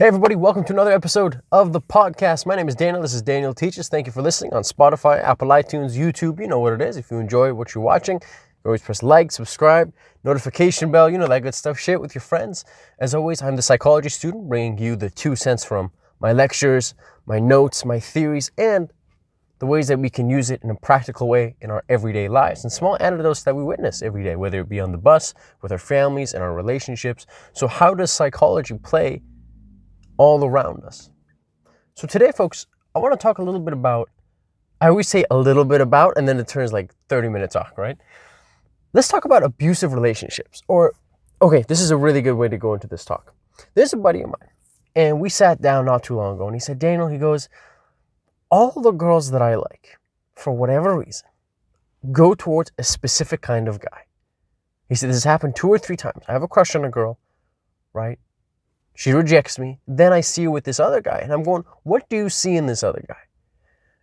Hey everybody, welcome to another episode of the podcast. My name is Daniel. This is Daniel Teaches. Thank you for listening on Spotify, Apple iTunes, YouTube. You know what it is. If you enjoy what you're watching, you always press like, subscribe, notification bell, you know that good stuff. Share it with your friends. As always, I'm the psychology student bringing you the 2 cents from my lectures, my notes, my theories, and the ways that we can use it in a practical way in our everyday lives and small anecdotes that we witness every day, whether it be on the bus, with our families, and our relationships. So how does psychology play all around us? So today, folks, I want to talk a little bit about, I always say a little bit about, and then it turns like 30-minute talk, right? Let's talk about abusive relationships. Okay, this is a really good way to go into this talk. There's a buddy of mine, and we sat down not too long ago, and he said, Daniel, he goes, all the girls that I like, for whatever reason, go towards a specific kind of guy. He said, this has happened 2 or 3 times. I have a crush on a girl, right? She rejects me. Then I see her with this other guy. And I'm going, what do you see in this other guy?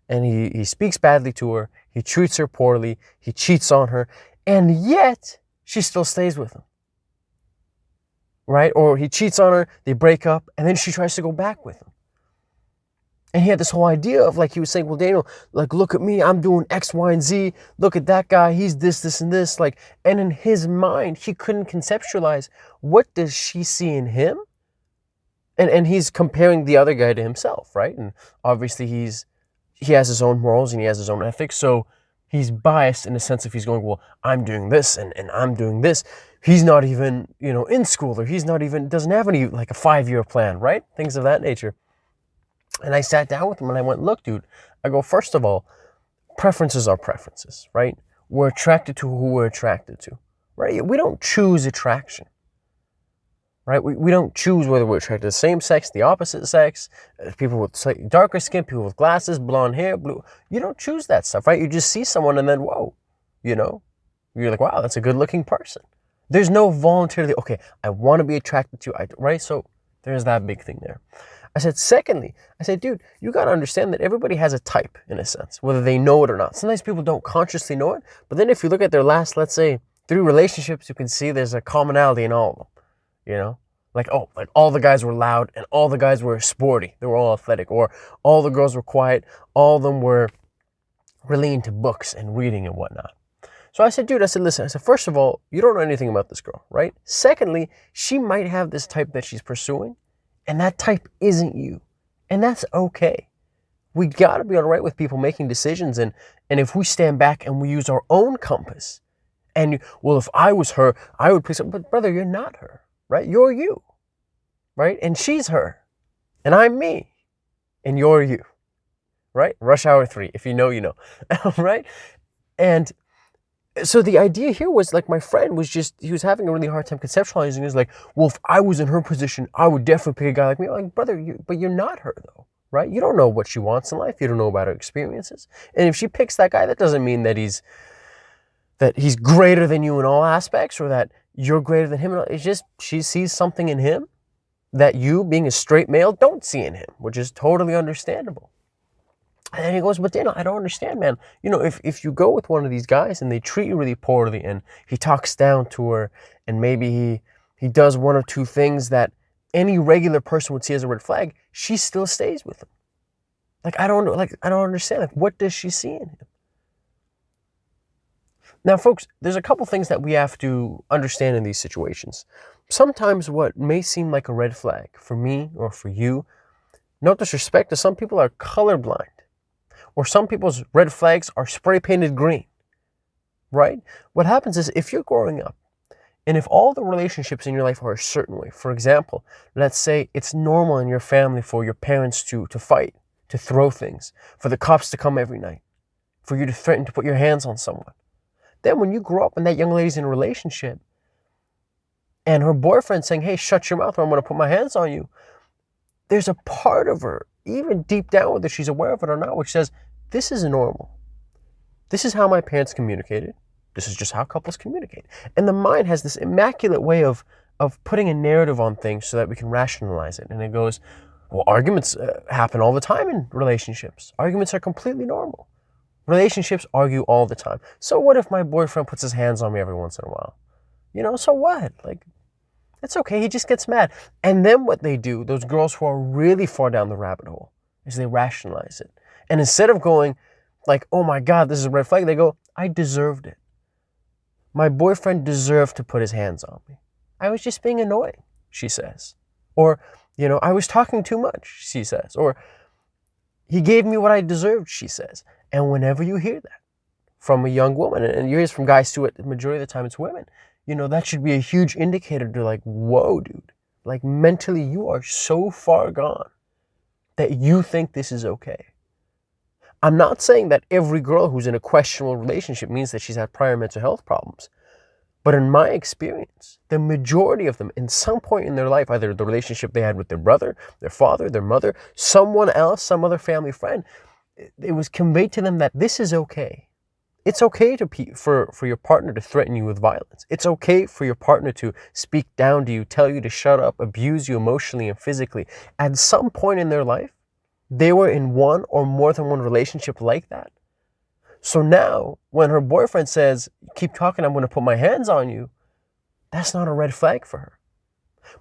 And he speaks badly to her. He treats her poorly. He cheats on her. And yet, she still stays with him. Right? Or he cheats on her. They break up. And then she tries to go back with him. And he had this whole idea of, like, he was saying, well, Daniel, like, look at me. I'm doing X, Y, and Z. Look at that guy. He's this, this, and this. Like, and in his mind, he couldn't conceptualize, what does she see in him? And he's comparing the other guy to himself, right? And obviously he has his own morals and he has his own ethics. So he's biased in the sense of he's going, well, I'm doing this and I'm doing this. He's not even, in school, or he's not even, doesn't have any, like, a 5-year plan, right? Things of that nature. And I sat down with him and I went, look, dude, I go, first of all, preferences are preferences, right? We're attracted to who we're attracted to, right? We don't choose attraction. Right? We don't choose whether we're attracted to the same sex, the opposite sex, people with slightly darker skin, people with glasses, blonde hair, blue. You don't choose that stuff, right? You just see someone and then, whoa, you're like, wow, that's a good looking person. There's no voluntarily, okay, I want to be attracted to you, right? So there's that big thing there. I said, secondly, dude, you got to understand that everybody has a type in a sense, whether they know it or not. Sometimes people don't consciously know it, but then if you look at their last, let's say, 3 relationships, you can see there's a commonality in all of them. Like all the guys were loud and all the guys were sporty. They were all athletic, or all the girls were quiet. All of them were really into books and reading and whatnot. So I said, dude, listen, first of all, you don't know anything about this girl, right? Secondly, she might have this type that she's pursuing, and that type isn't you. And that's okay. We got to be all right with people making decisions. And if we stand back and we use our own compass, and, well, if I was her, I would please her. But brother, you're not her. Right? You're you, right? And she's her, and I'm me, and you're you, right? Rush Hour 3, if you know, you know, right? And so the idea here was, like, my friend was he was having a really hard time conceptualizing. He was like, well, if I was in her position, I would definitely pick a guy like me. I'm like, brother, but you're not her though, right? You don't know what she wants in life. You don't know about her experiences. And if she picks that guy, that doesn't mean that he's greater than you in all aspects, or that you're greater than him. It's just she sees something in him that you, being a straight male, don't see in him, which is totally understandable. And then he goes, but Daniel, I don't understand, man. If you go with one of these guys and they treat you really poorly and he talks down to her and maybe he does 1 or 2 things that any regular person would see as a red flag, she still stays with him. I don't understand. Like, what does she see in him? Now, folks, there's a couple things that we have to understand in these situations. Sometimes what may seem like a red flag for me or for you, no disrespect to some people, are colorblind. Or some people's red flags are spray painted green, right? What happens is, if you're growing up and if all the relationships in your life are a certain way, for example, let's say it's normal in your family for your parents to fight, to throw things, for the cops to come every night, for you to threaten to put your hands on someone. Then when you grow up and that young lady's in a relationship and her boyfriend's saying, hey, shut your mouth or I'm going to put my hands on you, there's a part of her, even deep down, whether she's aware of it or not, which says, this is normal. This is how my parents communicated. This is just how couples communicate. And the mind has this immaculate way of putting a narrative on things so that we can rationalize it. And it goes, well, arguments happen all the time in relationships. Arguments are completely normal. Relationships argue all the time. So what if my boyfriend puts his hands on me every once in a while? So what? Like, It's okay. He just gets mad. And then what they do, those girls who are really far down the rabbit hole, is they rationalize it. And instead of going like, oh my God, this is a red flag, they go, I deserved it. My boyfriend deserved to put his hands on me. I was just being annoying, she says. Or, I was talking too much, she says. Or, he gave me what I deserved, she says. And whenever you hear that from a young woman, and you hear this from guys too, the majority of the time it's women, that should be a huge indicator to like, whoa, dude. Like mentally, you are so far gone that you think this is okay. I'm not saying that every girl who's in a questionable relationship means that she's had prior mental health problems. But in my experience, the majority of them, in some point in their life, either the relationship they had with their brother, their father, their mother, someone else, some other family friend, it was conveyed to them that this is okay. It's okay for your partner to threaten you with violence. It's okay for your partner to speak down to you, tell you to shut up, abuse you emotionally and physically. At some point in their life, they were in one or more than one relationship like that. So now, when her boyfriend says, keep talking, I'm going to put my hands on you, that's not a red flag for her.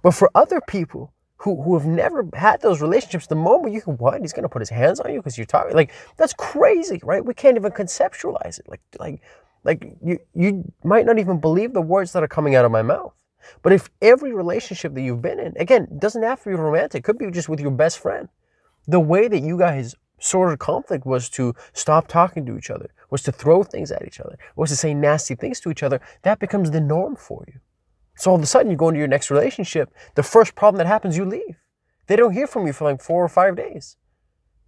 But for other people who have never had those relationships, the moment you can, what? He's going to put his hands on you because you're talking? Like, that's crazy, right? We can't even conceptualize it. Like you might not even believe the words that are coming out of my mouth. But if every relationship that you've been in, again, it doesn't have to be romantic. It could be just with your best friend. The way that you guys sorted conflict was to stop talking to each other, was to throw things at each other, was to say nasty things to each other, that becomes the norm for you. So all of a sudden you go into your next relationship, the first problem that happens, you leave. They don't hear from you for like 4 or 5 days.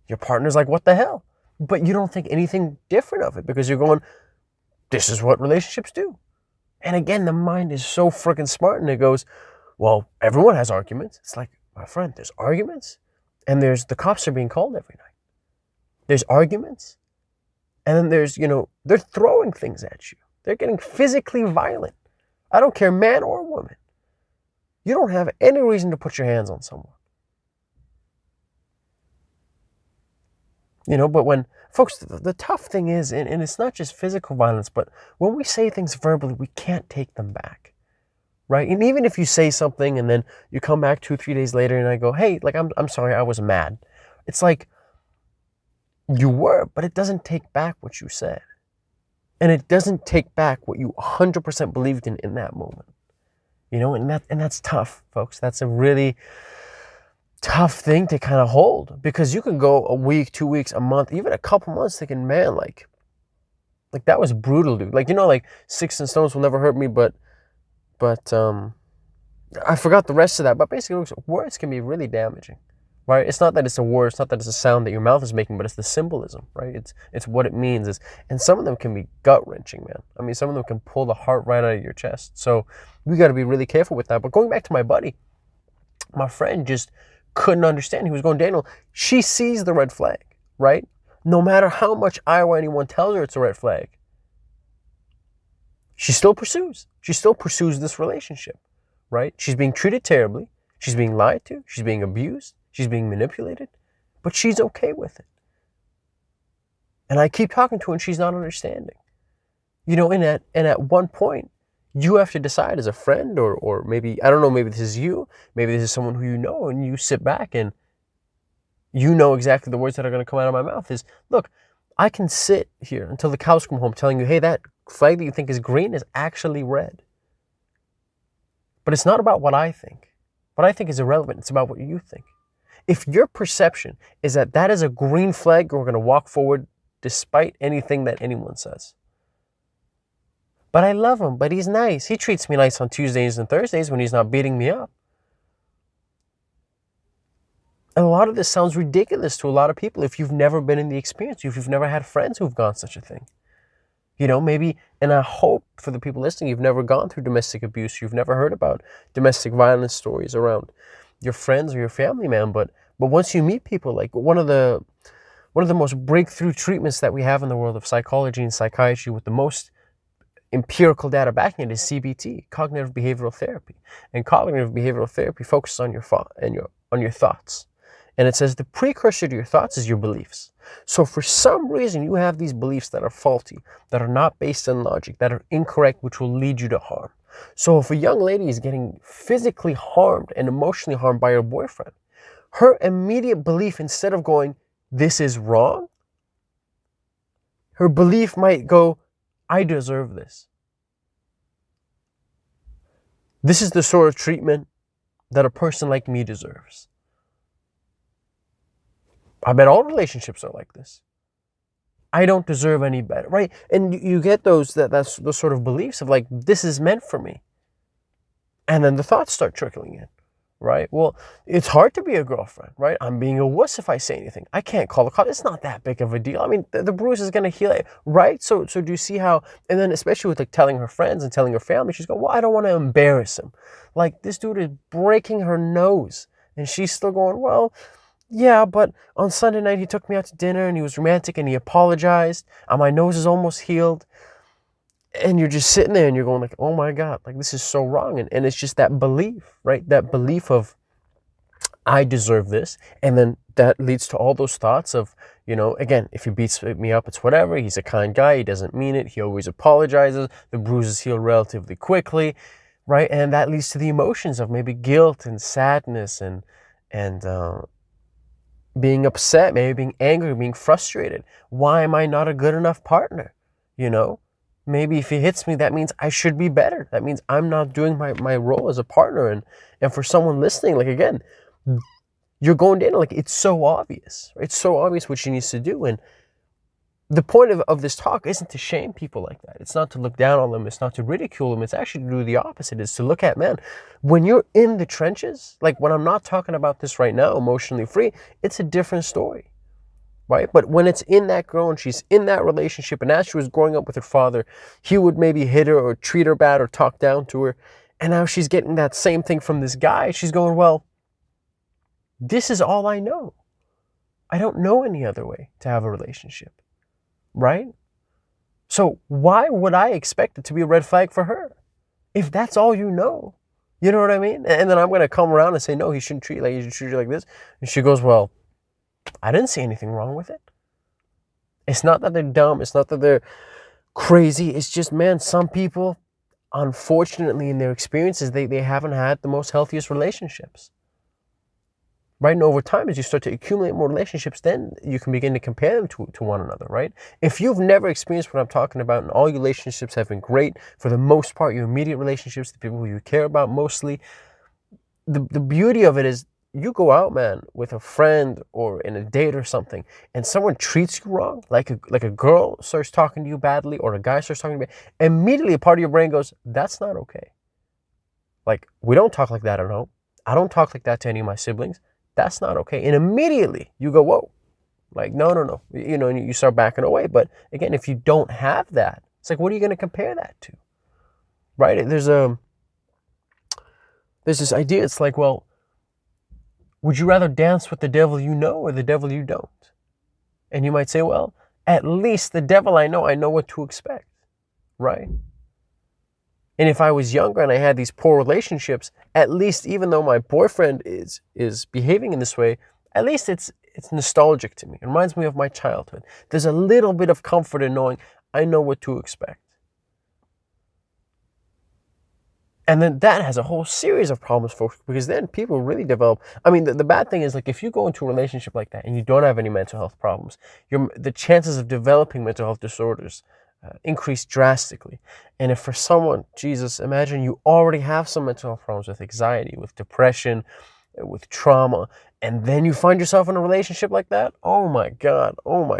Your partner's like, what the hell? But you don't think anything different of it because you're going, this is what relationships do. And again, the mind is so freaking smart and it goes, well, everyone has arguments. It's like, my friend, there's arguments and there's the cops are being called every night. There's arguments. And then there's, they're throwing things at you. They're getting physically violent. I don't care, man or woman. You don't have any reason to put your hands on someone. But when, folks, the tough thing is, and it's not just physical violence, but when we say things verbally, we can't take them back, right? And even if you say something and then you come back 2-3 days later and I go, hey, like, I'm sorry, I was mad. It's like, you were, but it doesn't take back what you said. And it doesn't take back what you 100% believed in that moment. And that's tough, folks. That's a really tough thing to kind of hold because you can go a week, 2 weeks, a month, even a couple months thinking, man, like that was brutal, dude. Like, like sticks and stones will never hurt me, but I forgot the rest of that. But basically, words can be really damaging. Right? It's not that it's a word, it's not that it's a sound that your mouth is making, but it's the symbolism, right? It's what it means. And some of them can be gut-wrenching, man. I mean, some of them can pull the heart right out of your chest. So we got to be really careful with that. But going back to my buddy, my friend just couldn't understand. He was going, Daniel, she sees the red flag, right? No matter how much I or anyone tells her it's a red flag, she still pursues. She still pursues this relationship, right? She's being treated terribly. She's being lied to. She's being abused. She's being manipulated, but she's okay with it. And I keep talking to her and she's not understanding. And at one point, you have to decide as a friend or maybe, I don't know, maybe this is you, maybe this is someone who you know, and you sit back and you know exactly the words that are going to come out of my mouth is, look, I can sit here until the cows come home telling you, hey, that flag that you think is green is actually red. But it's not about what I think. What I think is irrelevant. It's about what you think. If your perception is that that is a green flag, we're going to walk forward despite anything that anyone says. But I love him, but he's nice. He treats me nice on Tuesdays and Thursdays when he's not beating me up. And a lot of this sounds ridiculous to a lot of people if you've never been in the experience, if you've never had friends who've gone such a thing. Maybe, and I hope for the people listening, you've never gone through domestic abuse, you've never heard about domestic violence stories around your friends or your family, man. But once you meet people, like one of the most breakthrough treatments that we have in the world of psychology and psychiatry with the most empirical data backing it is CBT, cognitive behavioral therapy. And cognitive behavioral therapy focuses on your thoughts. And it says the precursor to your thoughts is your beliefs. So for some reason, you have these beliefs that are faulty, that are not based on logic, that are incorrect, which will lead you to harm. So if a young lady is getting physically harmed and emotionally harmed by her boyfriend, her immediate belief, instead of going, this is wrong, her belief might go, I deserve this. This is the sort of treatment that a person like me deserves. I bet all relationships are like this. I don't deserve any better, right? And you get those sort of beliefs of like, this is meant for me. And then the thoughts start trickling in, right? Well, it's hard to be a girlfriend, right? I'm being a wuss if I say anything. I can't call the cops. It's not that big of a deal. I mean, the bruise is going to heal, right? So do you see how, and then especially with like telling her friends and telling her family, she's going, well, I don't want to embarrass him. Like, this dude is breaking her nose. And she's still going, well, yeah, but on Sunday night, he took me out to dinner and he was romantic and he apologized. And my nose is almost healed. And you're just sitting there and you're going like, oh my God, like this is so wrong. And it's just that belief, right? That belief of, I deserve this. And then that leads to all those thoughts of, you know, again, if he beats me up, it's whatever. He's a kind guy. He doesn't mean it. He always apologizes. The bruises heal relatively quickly, right? And that leads to the emotions of maybe guilt and sadness and being upset, maybe being angry, being frustrated. Why am I not a good enough partner? You know, maybe if he hits me, that means I should be better. That means I'm not doing my role as a partner. And for someone listening, like, again, you're going in like, it's so obvious. Right? It's so obvious what she needs to do. And the point of this talk isn't to shame people like that. It's not to look down on them. It's not to ridicule them. It's actually to do the opposite. It's to look at, man, when you're in the trenches, like when I'm not talking about this right now, emotionally free, it's a different story, right? But when it's in that girl and she's in that relationship, and as she was growing up with her father, he would maybe hit her or treat her bad or talk down to her. And now she's getting that same thing from this guy. She's going, well, this is all I know. I don't know any other way to have a relationship. Right? So why would I expect it to be a red flag for her? If that's all you know. You know what I mean? And then I'm going to come around and say, no, he shouldn't treat you like, he should treat you like this. And she goes, well, I didn't see anything wrong with it. It's not that they're dumb. It's not that they're crazy. It's just, man, some people, unfortunately, in their experiences, they haven't had the most healthiest relationships. Right? And over time, as you start to accumulate more relationships, then you can begin to compare them to one another, right? If you've never experienced what I'm talking about and all your relationships have been great, for the most part, your immediate relationships, the people who you care about mostly, the beauty of it is you go out, man, with a friend or in a date or something, and someone treats you wrong, like a girl starts talking to you badly or a guy starts talking to you bad, immediately a part of your brain goes, that's not okay. Like, we don't talk like that at home. I don't talk like that to any of my siblings. That's not okay. And immediately you go, whoa, like, no. You know, and you start backing away. But again, if you don't have that, it's like, what are you going to compare that to? Right? There's this idea. It's like, well, would you rather dance with the devil you know or the devil you don't? And you might say, well, at least the devil I know what to expect. Right? And if I was younger and I had these poor relationships, at least even though my boyfriend is behaving in this way, at least it's nostalgic to me. It reminds me of my childhood. There's a little bit of comfort in knowing I know what to expect. And then that has a whole series of problems, folks, because then people really develop. I mean, the bad thing is, like, if you go into a relationship like that and you don't have any mental health problems, the chances of developing mental health disorders increase drastically. And if for someone, Jesus, imagine you already have some mental health problems with anxiety, with depression, with trauma, and then you find yourself in a relationship like that. Oh my God. One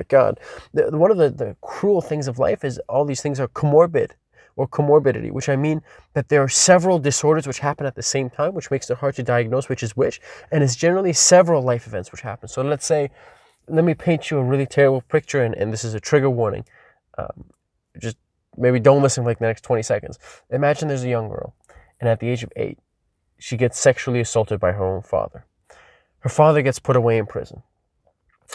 of the cruel things of life is all these things are comorbid or comorbidity, which I mean that there are several disorders which happen at the same time, which makes it hard to diagnose which is which. And it's generally several life events which happen. So let's say, let me paint you a really terrible picture, and this is a trigger warning. Just maybe don't listen for like the next 20 seconds. Imagine there's a young girl, and at the age of 8, she gets sexually assaulted by her own father. Her father gets put away in prison,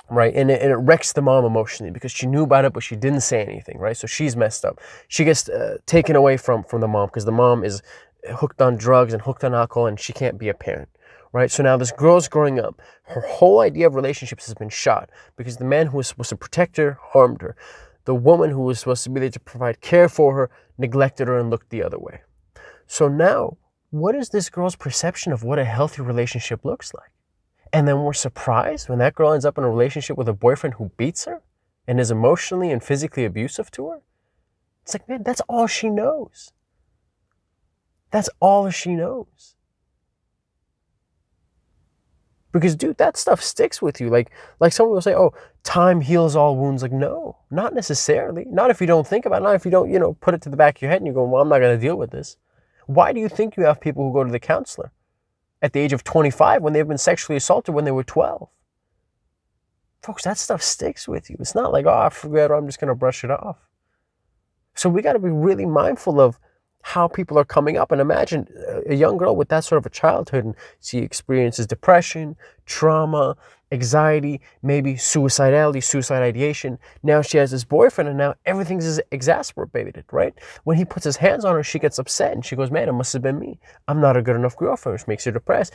right? And it wrecks the mom emotionally because she knew about it, but she didn't say anything, right? So she's messed up. She gets taken away from the mom because the mom is hooked on drugs and hooked on alcohol, and she can't be a parent, right? So now this girl's growing up. Her whole idea of relationships has been shot because the man who was supposed to protect her harmed her. The woman who was supposed to be there to provide care for her neglected her and looked the other way. So now, what is this girl's perception of what a healthy relationship looks like? And then we're surprised when that girl ends up in a relationship with a boyfriend who beats her and is emotionally and physically abusive to her. It's like, man, that's all she knows. That's all she knows. Because, dude, that stuff sticks with you. Like someone will say, oh, time heals all wounds. Like, no, not necessarily. Not if you don't think about it. Not if you don't, put it to the back of your head and you go, well, I'm not going to deal with this. Why do you think you have people who go to the counselor at the age of 25 when they've been sexually assaulted when they were 12? Folks, that stuff sticks with you. It's not like, oh, I forget, or I'm just going to brush it off. So we got to be really mindful of how people are coming up. And imagine a young girl with that sort of a childhood, and she experiences depression, trauma, anxiety, maybe suicidality, suicide ideation. Now she has this boyfriend, and now everything's exacerbated, right? When he puts his hands on her, she gets upset, and she goes, man, it must have been me. I'm not a good enough girlfriend, which makes her depressed.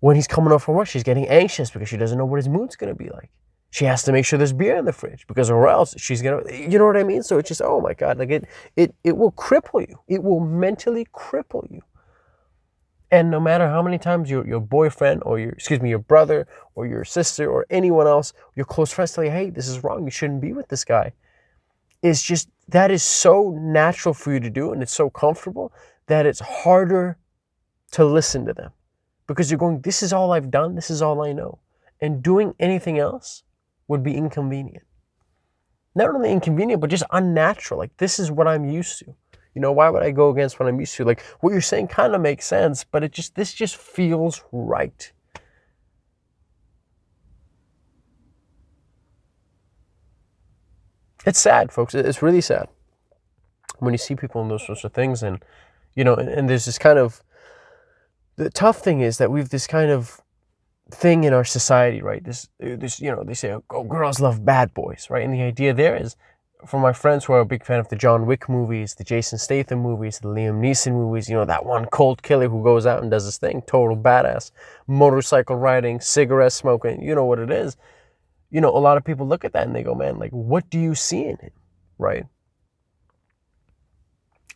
When he's coming off from work, she's getting anxious because she doesn't know what his mood's going to be like. She has to make sure there's beer in the fridge because or else she's going to, you know what I mean? So it's just, oh my God, like it will cripple you. It will mentally cripple you. And no matter how many times your boyfriend or your brother or your sister or anyone else, your close friends tell you, hey, this is wrong. You shouldn't be with this guy. It's just, that is so natural for you to do. And it's so comfortable that it's harder to listen to them because you're going, this is all I've done. This is all I know. And doing anything else would be inconvenient. Not only inconvenient, but just unnatural. Like, this is what I'm used to. Why would I go against what I'm used to? Like, what you're saying kind of makes sense, but this just feels right. It's sad, folks. It's really sad when you see people in those sorts of things. And, and there's this kind of, the tough thing is that we've this kind of thing in our society, right? This they say, oh, girls love bad boys, right? And the idea there is, for my friends who are a big fan of the John Wick movies, the Jason Statham movies, the Liam Neeson movies, that one cold killer who goes out and does his thing, total badass, motorcycle riding, cigarette smoking, you know what it is. A lot of people look at that and they go, man, like, what do you see in him, right?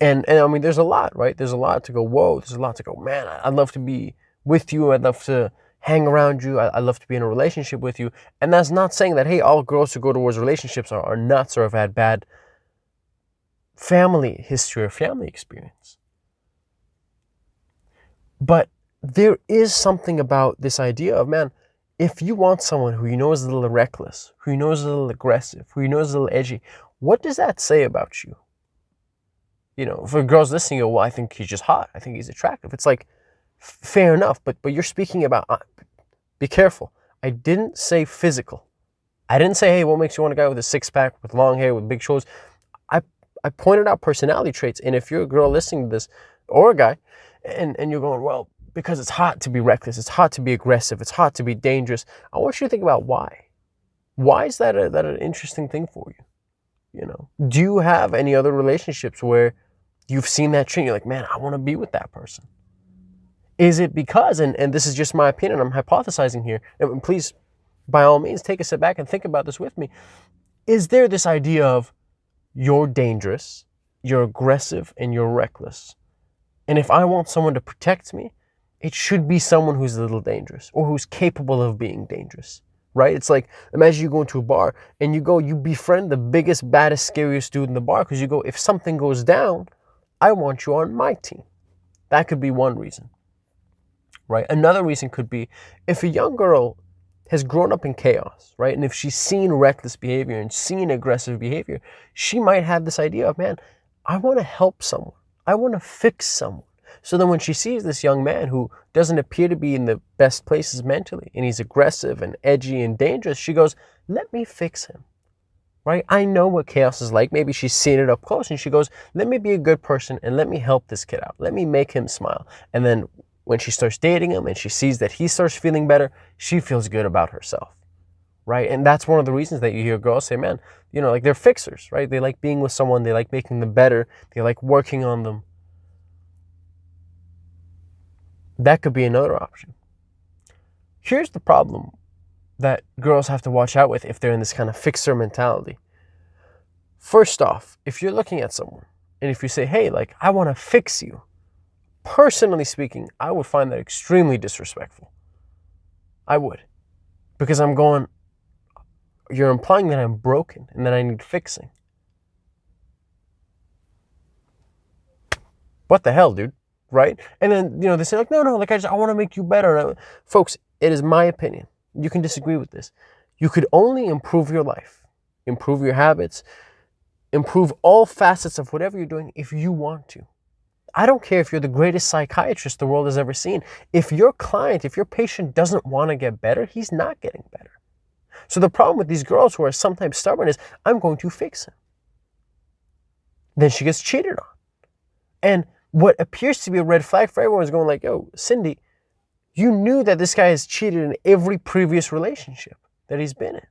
And I mean, there's a lot, right? There's a lot to go, whoa, there's a lot to go, man, I'd love to be with you. I'd love to hang around you. I love to be in a relationship with you. And that's not saying that, hey, all girls who go towards relationships are nuts or have had bad family history or family experience. But there is something about this idea of, man, if you want someone who you know is a little reckless, who you know is a little aggressive, who you know is a little edgy, what does that say about you? For girls listening, well, I think he's just hot. I think he's attractive. It's like, fair enough, but you're speaking about, be careful. I didn't say physical. I didn't say, hey, what makes you want a guy with a six-pack, with long hair, with big shoulders? I pointed out personality traits, and if you're a girl listening to this, or a guy, and you're going, well, because it's hot to be reckless, it's hot to be aggressive, it's hot to be dangerous, I want you to think about why. Why is that an interesting thing for you? Do you have any other relationships where you've seen that trait, you're like, man, I want to be with that person? Is it because, and this is just my opinion, I'm hypothesizing here, and please, by all means, take a step back and think about this with me. Is there this idea of you're dangerous, you're aggressive, and you're reckless? And if I want someone to protect me, it should be someone who's a little dangerous or who's capable of being dangerous, right? It's like, imagine you go into a bar and you befriend the biggest, baddest, scariest dude in the bar because you go, if something goes down, I want you on my team. That could be one reason. Right? Another reason could be if a young girl has grown up in chaos, right? And if she's seen reckless behavior and seen aggressive behavior, she might have this idea of, man, I want to help someone. I want to fix someone. So then when she sees this young man who doesn't appear to be in the best places mentally, and he's aggressive and edgy and dangerous, she goes, let me fix him, right? I know what chaos is like. Maybe she's seen it up close and she goes, let me be a good person and let me help this kid out. Let me make him smile. And then when she starts dating him and she sees that he starts feeling better, she feels good about herself, right? And that's one of the reasons that you hear girls say, man, like they're fixers, right? They like being with someone. They like making them better. They like working on them. That could be another option. Here's the problem that girls have to watch out with if they're in this kind of fixer mentality. First off, if you're looking at someone and if you say, hey, like, I want to fix you, personally speaking, I would find that extremely disrespectful. I would. Because I'm going, you're implying that I'm broken and that I need fixing. What the hell, dude? Right? And then, they say like, no, like I want to make you better. Folks, it is my opinion. You can disagree with this. You could only improve your life, improve your habits, improve all facets of whatever you're doing if you want to. I don't care if you're the greatest psychiatrist the world has ever seen. If your client, if your patient doesn't want to get better, he's not getting better. So the problem with these girls who are sometimes stubborn is, I'm going to fix him. Then she gets cheated on. And what appears to be a red flag for everyone is going like, yo, Cindy, you knew that this guy has cheated in every previous relationship that he's been in.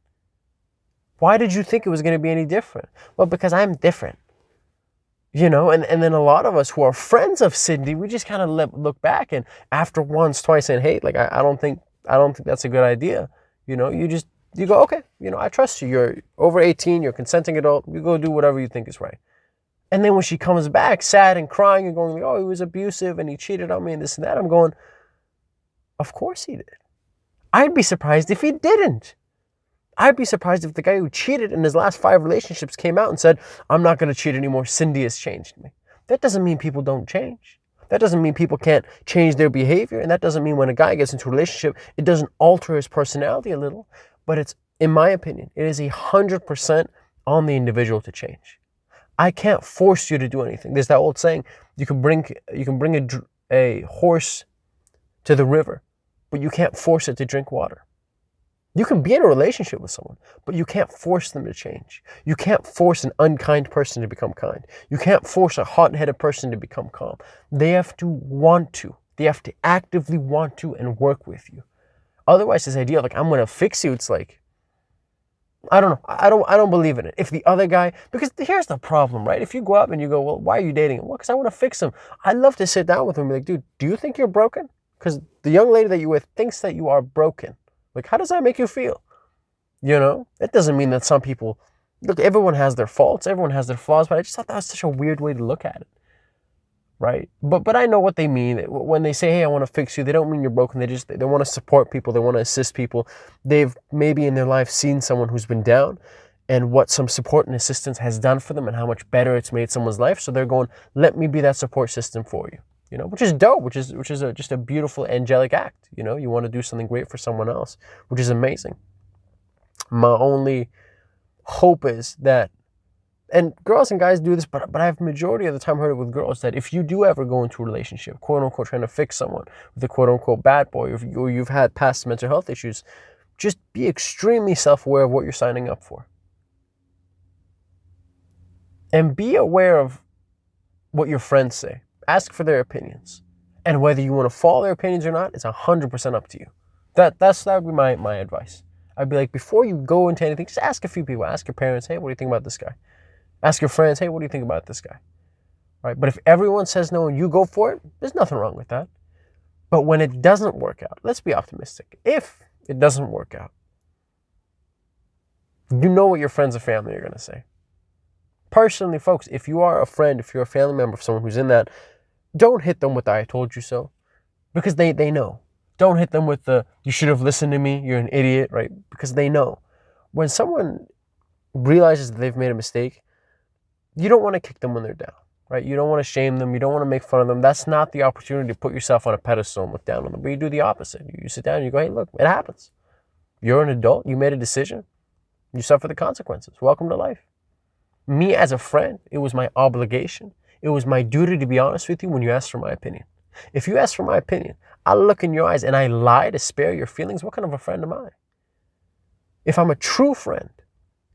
Why did you think it was going to be any different? Well, because I'm different. And then a lot of us who are friends of Cindy, we just kind of look back and after once, twice saying, hey, like, I don't think that's a good idea. You go, okay, I trust you. You're over 18, you're a consenting adult. You go do whatever you think is right. And then when she comes back sad and crying and going, oh, he was abusive and he cheated on me and this and that, I'm going, of course he did. I'd be surprised if he didn't. I'd be surprised if the guy who cheated in his last 5 relationships came out and said, I'm not going to cheat anymore. Cindy has changed me. That doesn't mean people don't change. That doesn't mean people can't change their behavior. And that doesn't mean when a guy gets into a relationship, it doesn't alter his personality a little. But it's, in my opinion, it is 100% on the individual to change. I can't force you to do anything. There's that old saying, you can bring a horse to the river, but you can't force it to drink water. You can be in a relationship with someone, but you can't force them to change. You can't force an unkind person to become kind. You can't force a hot-headed person to become calm. They have to want to. They have to actively want to and work with you. Otherwise, this idea of like, I'm going to fix you, it's like, I don't know. I don't believe in it. If the other guy, because here's the problem, right? If you go up and you go, well, why are you dating him? Well, because I want to fix him. I'd love to sit down with him and be like, dude, do you think you're broken? Because the young lady that you're with thinks that you are broken. Like, how does that make you feel? It doesn't mean that some people, look, everyone has their faults, everyone has their flaws, but I just thought that was such a weird way to look at it, right? But I know what they mean. When they say, hey, I want to fix you, they don't mean you're broken. They want to support people. They want to assist people. They've maybe in their life seen someone who's been down and what some support and assistance has done for them and how much better it's made someone's life. So they're going, let me be that support system for you. Which is dope, which is just a beautiful angelic act. You want to do something great for someone else, which is amazing. My only hope is that, and girls and guys do this, but I've majority of the time heard it with girls, that if you do ever go into a relationship, quote unquote, trying to fix someone with a quote unquote bad boy, or you've had past mental health issues, just be extremely self-aware of what you're signing up for. And be aware of what your friends say. Ask for their opinions. And whether you want to follow their opinions or not, it's 100% up to you. That would be my advice. I'd be like, before you go into anything, just ask a few people. Ask your parents, hey, what do you think about this guy? Ask your friends, hey, what do you think about this guy? Right? But if everyone says no and you go for it, there's nothing wrong with that. But when it doesn't work out, let's be optimistic. If it doesn't work out, you know what your friends and family are going to say. Personally, folks, if you are a friend, if you're a family member of someone who's in that, don't hit them with the I told you so, because they know. Don't hit them with the you should have listened to me, you're an idiot, right? Because they know. When someone realizes that they've made a mistake, you don't want to kick them when they're down, right? You don't want to shame them. You don't want to make fun of them. That's not the opportunity to put yourself on a pedestal and look down on them. But you do the opposite. You sit down and you go, hey, look, it happens. You're an adult. You made a decision. You suffer the consequences. Welcome to life. Me as a friend, it was my obligation. It was my duty to be honest with you when you asked for my opinion. If you ask for my opinion, I look in your eyes and I lie to spare your feelings, what kind of a friend am I? If I'm a true friend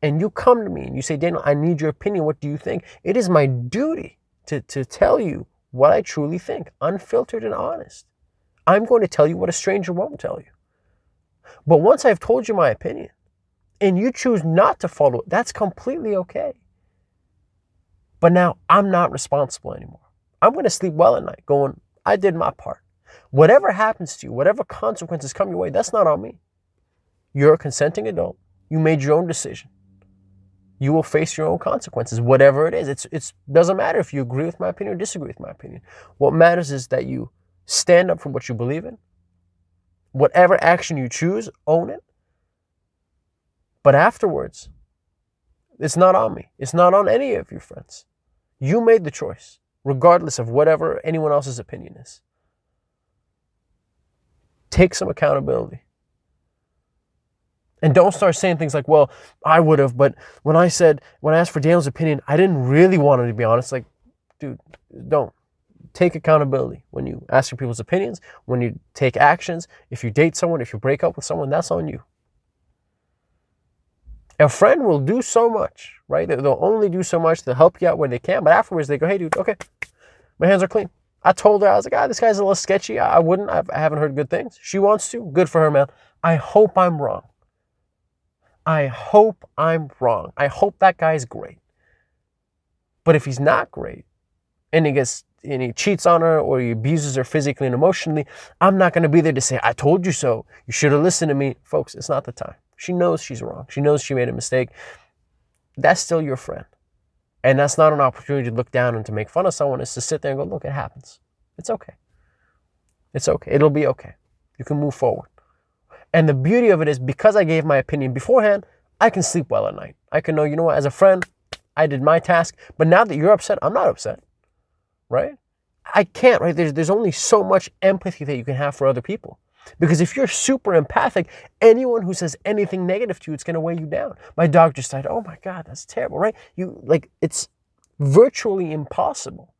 and you come to me and you say, Daniel, I need your opinion, what do you think? It is my duty to tell you what I truly think, unfiltered and honest. I'm going to tell you what a stranger won't tell you. But once I've told you my opinion and you choose not to follow it, that's completely okay. But now I'm not responsible anymore. I'm going to sleep well at night going, I did my part. Whatever happens to you, whatever consequences come your way, that's not on me. You're a consenting adult. You made your own decision. You will face your own consequences, whatever it is. It doesn't matter if you agree with my opinion or disagree with my opinion. What matters is that you stand up for what you believe in. Whatever action you choose, own it. But afterwards, it's not on me. It's not on any of your friends. You made the choice, regardless of whatever anyone else's opinion is. Take some accountability. And don't start saying things like, well, I would have, but when I asked for Daniel's opinion, I didn't really want him to be honest. Like, dude, don't. Take accountability when you ask for people's opinions, when you take actions. If you date someone, if you break up with someone, that's on you. A friend will do so much, right? They'll only do so much to help you out where they can, but afterwards they go, hey, dude, okay, my hands are clean. I told her, I was like, this guy's a little sketchy. I haven't heard good things. She wants to. Good for her, man. I hope I'm wrong. I hope I'm wrong. I hope that guy's great. But if he's not great and he cheats on her or he abuses her physically and emotionally, I'm not going to be there to say, I told you so. You should have listened to me. Folks, it's not the time. She knows she's wrong. She knows she made a mistake. That's still your friend. And that's not an opportunity to look down and to make fun of someone. It's to sit there and go, look, it happens. It's okay. It's okay. It'll be okay. You can move forward. And the beauty of it is because I gave my opinion beforehand, I can sleep well at night. I can know, you know what, as a friend, I did my task. But now that you're upset, I'm not upset, right? I can't, right? There's only so much empathy that you can have for other people. Because if you're super empathic, anyone who says anything negative to you, it's going to weigh you down. My dog just died. Oh my God, that's terrible, right? It's virtually impossible.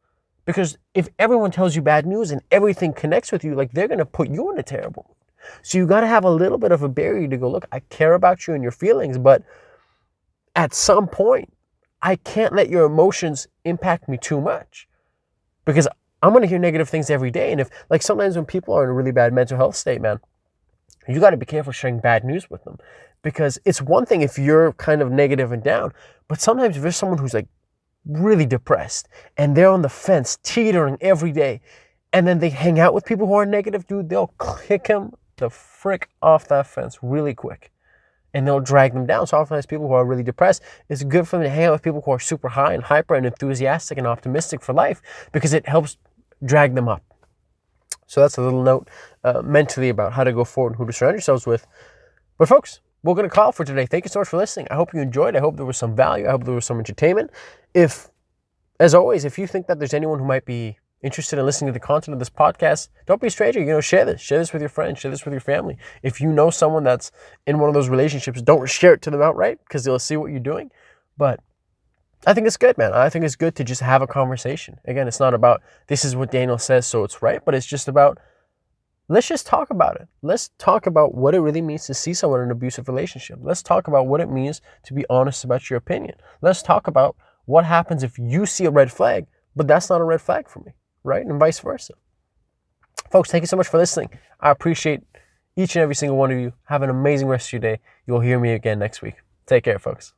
Because if everyone tells you bad news and everything connects with you, they're going to put you in a terrible mood. So you got to have a little bit of a barrier to go, look, I care about you and your feelings, but at some point, I can't let your emotions impact me too much because I'm going to hear negative things every day. And if, sometimes when people are in a really bad mental health state, man, you got to be careful sharing bad news with them because it's one thing if you're kind of negative and down, but sometimes if there's someone who's really depressed and they're on the fence teetering every day and then they hang out with people who are negative, dude, they'll kick him the frick off that fence really quick and they'll drag them down. So oftentimes people who are really depressed, it's good for them to hang out with people who are super high and hyper and enthusiastic and optimistic for life because it helps drag them up. So that's a little note mentally about how to go forward and who to surround yourselves with. But folks, we're going to call for today. Thank you so much for listening. I hope you enjoyed. I hope there was some value. I hope there was some entertainment. As always, if you think that there's anyone who might be interested in listening to the content of this podcast, don't be a stranger. Share this with your friends, share this with your family. If you know someone that's in one of those relationships, don't share it to them outright because they'll see what you're doing. But I think it's good, man. I think it's good to just have a conversation. Again, it's not about this is what Daniel says, so it's right, but it's just about let's just talk about it. Let's talk about what it really means to see someone in an abusive relationship. Let's talk about what it means to be honest about your opinion. Let's talk about what happens if you see a red flag, but that's not a red flag for me. Right? And vice versa. Folks, thank you so much for listening. I appreciate each and every single one of you. Have an amazing rest of your day. You'll hear me again next week. Take care, folks.